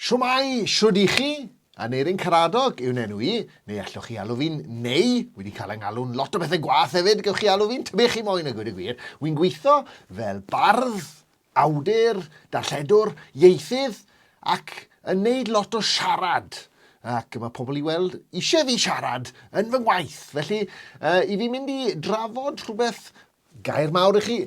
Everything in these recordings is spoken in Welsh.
Siwmai, siwd i chi? Aneurin Caradog yw'n enw i, neu allwch chi alw fi'n neu, wedi cael yng ngalw'n lot o bethau gwaith hefyd, gewch chi alw fi'n tybech chi moyn a gweud y gwir. Wy'n gweithio fel bardd, awdur, darlledwr, ieithydd, ac yn neud lot o siarad. Ac mae pobl i weld eisiau fi siarad yn fy ngwaith. Felly, i fi mynd i drafod rhywbeth gair mawr i chi,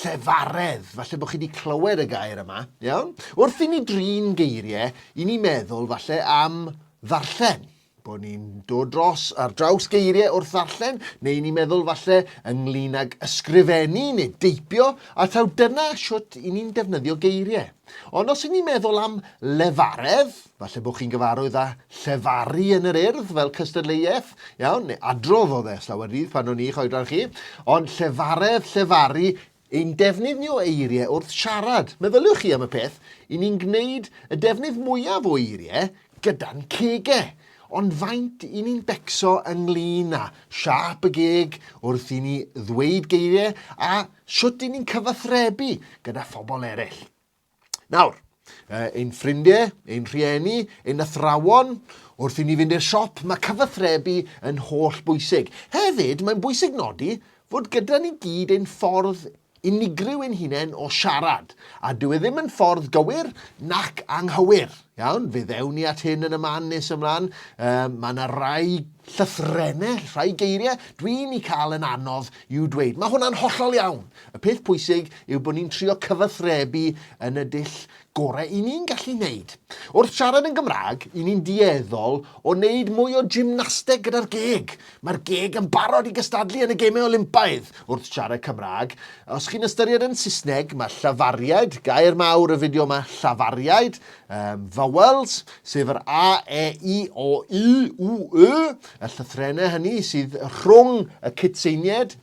llefaredd. Falle bod chi wedi clywed y gair yma. Iawn? Wrth i ni drin geiriau, i ni meddwl falle am ddarllen. Bod ni'n dod ar draws geiriau wrth ddarllen, neu ni'n meddwl falle ynglyn ag ysgrifennu neu deipio, a taw dyna siwt i ni'n defnyddio geiriau. Ond os i ni'n meddwl am lefaredd, falle bod chi'n gyfarwydd â llefaru yn yr urdd fel cystadleuaeth, iawn, neu adrodd o dde slawerydd pan o'n i choedran chi, ond llefaredd, llefaru, ein defnydd ni o eiriau wrth siarad. Meddyliwch chi am y peth, i ni'n gwneud y defnydd mwyaf o eiriau gyda'n cegau. Ond faint i ni'n becso ynglyn â siap y geg wrth i ni ddweud geiriau a siwt i ni'n cyfathrebu gyda phobl eraill. Nawr, ein ffrindiau, ein rhieni, ein athrawon, wrth i ni fynd i'r siop, mae cyfathrebu yn holl bwysig. Hefyd, mae'n bwysig nodi fod gyda ni gyd ein ffordd unigryw ein hunain o siarad. A dyw e ddim yn ffordd gywir nac anghywir. Iawn, fe ddewn ni at hyn yn y man nes ymlaen. Mae yna rai llythrennau, rai geiriau, dwi'n ei cael yn anodd i'w dweud. Mae hwnna'n hollol iawn. Y peth pwysig yw bod ni'n trio cyfathrebu yn y dull gorau i ni'n gallu wneud. Wrth siarad yn Gymraeg, i ni'n dueddol o wneud mwy o gymnasteg gyda'r geg. Mae'r geg yn barod i gystadlu yn y gemau Olympaidd wrth siarad Cymraeg. Os chi'n ystyried yn Saesneg, mae llafariaid, gair mawr y fideo yma, llafariaid, vowels, sef yr A, E, I, O, I, U, Y, y llythrennau hynny sydd rhwng y cytseiniad,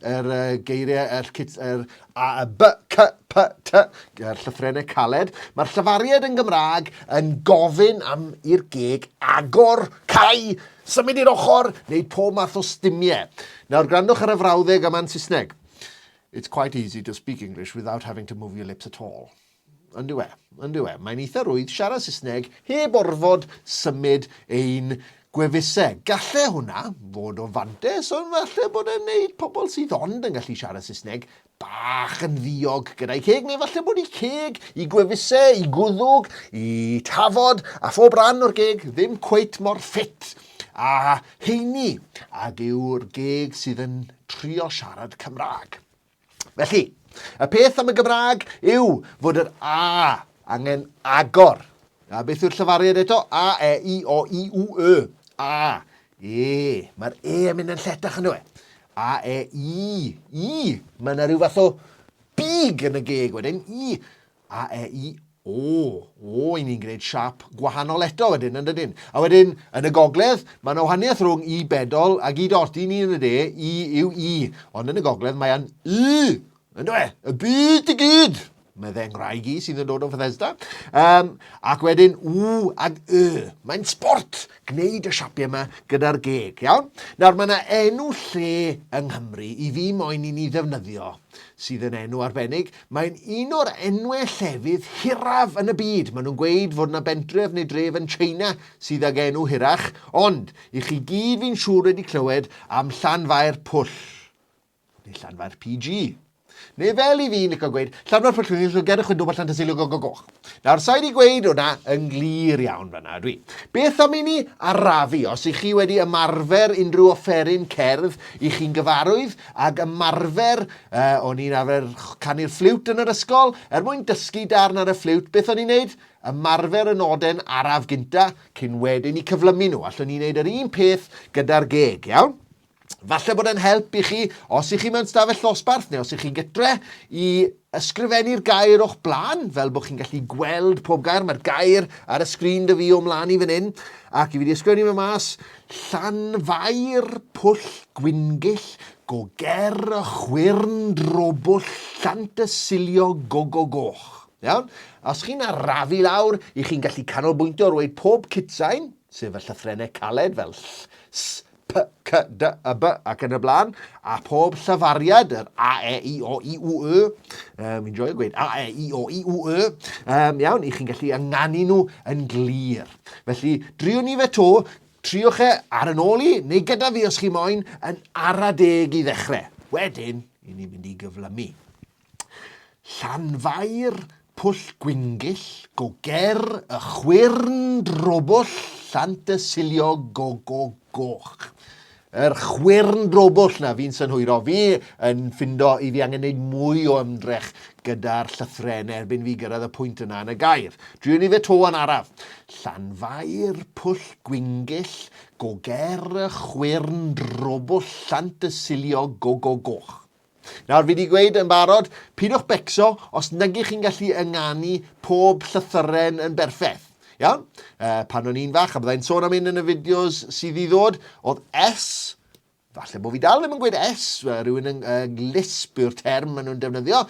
geiriau, A, B, C, P, T, yr llythrennau caled. Mae'r llafariad yn Gymraeg yn gofyn am i'r geg agor, cau, symud i'r ochr, neu pob math o stymiau. Nawr, grandwch ar y frawddeg yma'n Saesneg. It's quite easy to speak English without having to move your lips at all. Yndw e. Mae'n eitha rwydd siarad Saesneg heb orfod symud ein gwefusau. Gallai hwnna fod o fantes, ond falle bod e'n neud pobl sydd ond yn gallu siarad Saesneg bach yn ddiog gyda'i ceg, neu falle bod i ceg, i gwefusau, i gwddwg, i tafod, a phob ran o'r geg ddim cweit mor ffit a heini, ag yw'r geg sydd yn trio siarad Cymraeg. Felly, y peth am y Gymraeg yw fod yr A angen agor. A beth yw'r llafariad eto? A, E, I, O, I, U, Y. A, E. Mae'r E yn mynd yn lletach yn yw e. A, E, I. I. Mae yna rhyw fath o big yn y geg wedyn. I. A, E, I, O. O, i ni'n gwneud siap gwahanol eto wedyn, yn dydyn. A wedyn, yn y gogledd, mae yna wahaniaeth rhwng I bedol ac I doti ni yn y de. I yw I. Ond yn y gogledd, mae yn Y. Ynddo e? Y byd i gyd. Mae ddeng rhaid i sydd yn dod o Bethesda. Ac wedyn, W ag Y. Mae'n sport gwneud y siapiau yma gyda'r geg, iawn? Nawr, mae yna enw lle yng Nghymru i fi moyn i ni ddefnyddio sydd yn enw arbennig. Mae'n un o'r enwau llefydd hiraf yn y byd. Maen nhw'n gweud fod yna bentref neu dref yn China sydd ag enw hirach. Ond, i chi gyd fi'n siŵr wedi clywed am Llanfair Pwll. Neu Llanfair PG. Neu fel i fi'n licio gweud, Llanfair Pwll, gerwch yn dwbl Llantysilio goch. Nawr, sa'i di gweud hwnna yn glir iawn fanna, dwi. Beth am i ni arafu, os i chi wedi ymarfer unrhyw offeryn cerdd, i chi'n gyfarwydd, ag ymarfer, o'n i'n arfer canu'r ffliwt yn yr ysgol, mwyn dysgu darn ar y ffliwt, beth o'n i'n neud? Ymarfer y noden araf gynta, cyn wedyn i cyflymu nhw. Allwn ni'n neud yr un peth gyda'r geg, iawn? Falle bod e'n help i chi, os i chi mewn stafell ddosbarth, neu os i chi gytre, i ysgrifennu'r gair o'ch blaen, fel bod chi'n gallu gweld pob gair. Mae'r gair ar y sgrin dy fi o mlaen i fan hyn, ac i fi di ysgrifennu fe mas, Llanfair Pwll Gwyngyll, go ger y chwyrn drobwll, Llantysilio goch. Iawn? Os chi'n arafu lawr, i chi'n gallu canolbwyntio ar weid pob cytsain, sef y llythrennau caled fel S, P, C, D, Y, B ac yn y blaen, a pob llyfariad, yr A, E, I, O, I, W, Y, mi'n joio gweud A, E, I, O, I, W, Y, iawn, i chi'n gallu ynganu nhw yn glir. Felly, driwn ni fe to, triwch e ar yn ôl i, neu gyda fi os chi moyn, yn ara deg i ddechrau. Wedyn, i ni mynd i gyflymu. Llanfair pwll gwyngyll, goger y chwyrn drobwll, llant y silio goch. Yr chwyrn drobwll na fi'n synhwyro. Fi yn ffindo i fi angen gwneud mwy o ymdrech gyda'r llythrau erbyn fi gyrraedd y pwynt yna yn y gair. Driwn ni fe to yn araf. Llanfair pwll gwyngyll, goger y chwyrn drobwll, llant y silio goch. Nawr, fi wedi gweud yn barod, pidwch becso os nygych chi'n gallu ynganu pob llythyren yn berffaith. Iawn? Pan o'n i'n fach, a byddai'n sôn am un yn y fideos sydd i ddod, oedd S, falle bod fi dal ddim yn gweud S, rhywun yn lisp yw'r term maen nhw'n defnyddio,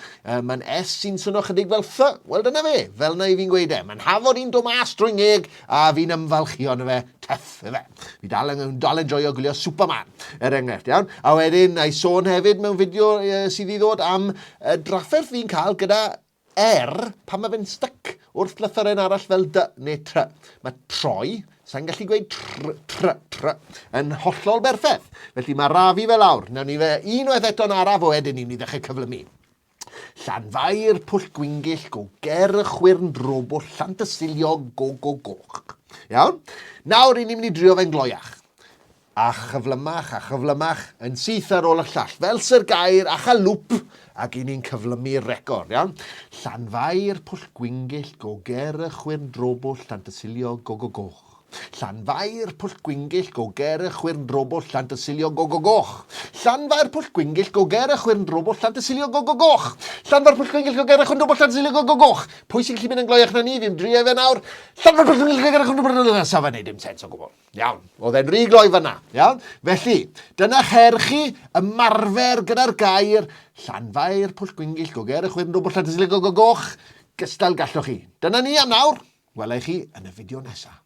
mae'n S sy'n swnio chydig fel F, wel dyna fe, fel na i fi'n gweud Mae'n hafod i'n dod mas drwy'n eg, a fi'n ymfalchio yn fe, teff fe. Fi dal yn joio gwylio Superman, enghraifft, iawn? A wedyn, na i sôn hefyd mewn fideo sydd i ddod am drafferth fi'n cael gyda pan mae fe'n styc wrth lythyren arall fel D neu Tr. Mae troi, sa'n gallu gweud tr, yn hollol berffaith. Felly mae rafi fe lawr. Nawn ni fe unwaith eto'n araf o wedyn i ni ddechrau cyflymu. Llanfair pwll gwyngyll, goger y chwyrn drobwll, llant y silio goch. Iawn? Nawr i ni mynd i drio fe'n gloiach. A chyflymach yn syth ar ôl y llall. Fel sy'r gair a chalwp ac i ni'n cyflymu'r record, iawn? Llanfair pwll gwyngyll, goger y chwyrn drobwll, llant y silio goch. Llanfair pwll gwyngyll, goger y chwyrn drobwll, llant y silio goch. Llanfair pwll gwyngyll, goger y chwyrn drobwll, llant y silio goch. Llanfair pwll gwyngyll, goger y chwyrn drobwll, llant y silio goch. Pwy sy'n gallu mynd yn gloiach na ni? Fi'n drio fe nawr. Llanfair pwll gwyngyll, goger y chwyrn drobwll, sa fe'n neud dim sens o gwbl. Iawn, oedd e'n rhy gloi fyna. Iawn? Felly, dyna cher chi ymarfer gyda'r gair llanfair pwll gwyngyll, goger y chwyrn drobwll, llant y silio goch. Gystal gallwch chi. Dyna ni am nawr. Welai chi yn y fideo nesaf.